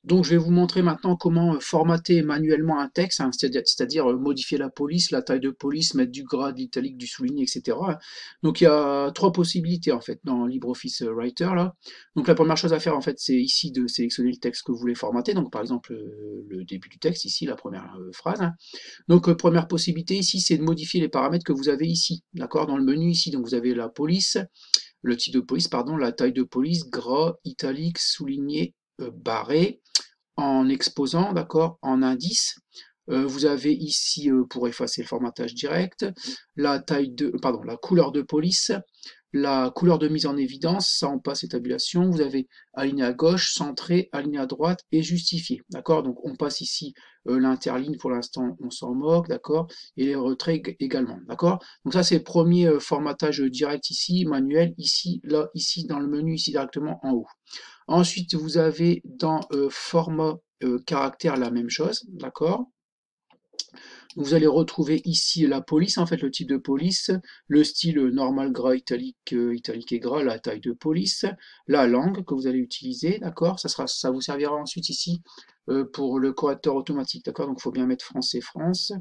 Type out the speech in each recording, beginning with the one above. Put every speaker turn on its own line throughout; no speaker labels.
Donc, je vais vous montrer maintenant comment formater manuellement un texte, hein, c'est-à-dire modifier la police, la taille de police, mettre du gras, de l'italique, du souligné, etc. Donc, il y a trois possibilités en fait dans LibreOffice Writer là. Donc, la première chose à faire en fait, c'est ici de sélectionner le texte que vous voulez formater. Donc, par exemple, le début du texte ici, la première phrase, hein. Donc, première possibilité ici, c'est de modifier les paramètres que vous avez ici, d'accord, dans le menu ici. Donc, vous avez la police, le type de police, pardon, la taille de police, gras, italique, souligné, barré en exposant, d'accord, en indice. Vous avez ici, pour effacer le formatage direct, la taille de, pardon, la couleur de police, la couleur de mise en évidence, ça on passe et tabulation. Vous avez aligné à gauche, centré, aligné à droite et justifié. D'accord? Donc on passe ici l'interligne pour l'instant, on s'en moque, d'accord? Et les retraits également. D'accord? Donc ça c'est le premier formatage direct ici, manuel, ici, là, ici, dans le menu, ici directement en haut. Ensuite, vous avez dans format caractère la même chose, d'accord? Vous allez retrouver ici la police, en fait le type de police, le style normal, gras, italique, italique et gras, la taille de police, la langue que vous allez utiliser, d'accord? Ça vous servira ensuite ici pour le correcteur automatique, d'accord? Donc il faut bien mettre français France.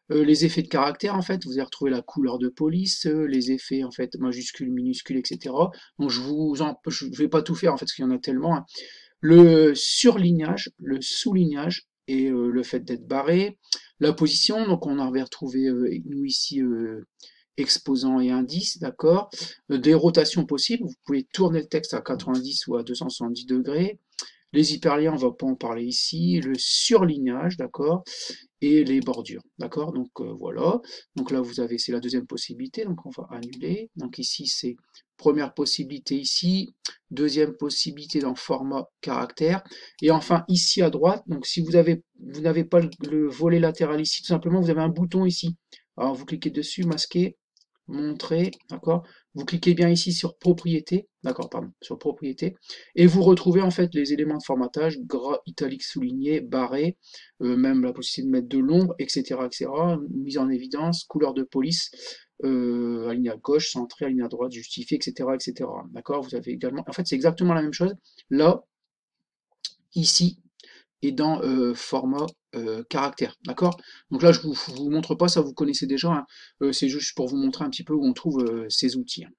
Les effets de caractère, en fait, vous allez retrouver la couleur de police, les effets, en fait, majuscules, minuscules, etc. Donc je vais pas tout faire, en fait, parce qu'il y en a tellement, hein. Le surlignage, le soulignage et le fait d'être barré. La position, donc on avait retrouvé, nous ici, exposant et indice, d'accord. Des rotations possibles, vous pouvez tourner le texte à 90 ou à 270 degrés. Les hyperliens, on va pas en parler ici. Le surlignage, d'accord, et les bordures, d'accord. Donc voilà. Donc là, vous avez, c'est la deuxième possibilité. Donc on va annuler. Donc ici, c'est première possibilité ici, deuxième possibilité dans format caractère, et enfin ici à droite. Donc si vous n'avez pas le volet latéral ici, tout simplement, vous avez un bouton ici. Alors vous cliquez dessus, masquer, montrer, d'accord? Vous cliquez bien ici sur propriété, d'accord, pardon, sur propriété, et vous retrouvez en fait les éléments de formatage, gras, italique, souligné, barré, même la possibilité de mettre de l'ombre, etc., etc., mise en évidence, couleur de police, aligné à gauche, centré, aligné à droite, justifié, etc., etc., d'accord? Vous avez également, en fait, c'est exactement la même chose, là, ici, et dans format caractère, d'accord? Donc là, je vous montre pas, ça vous connaissez déjà, hein. C'est juste pour vous montrer un petit peu où on trouve ces outils, hein.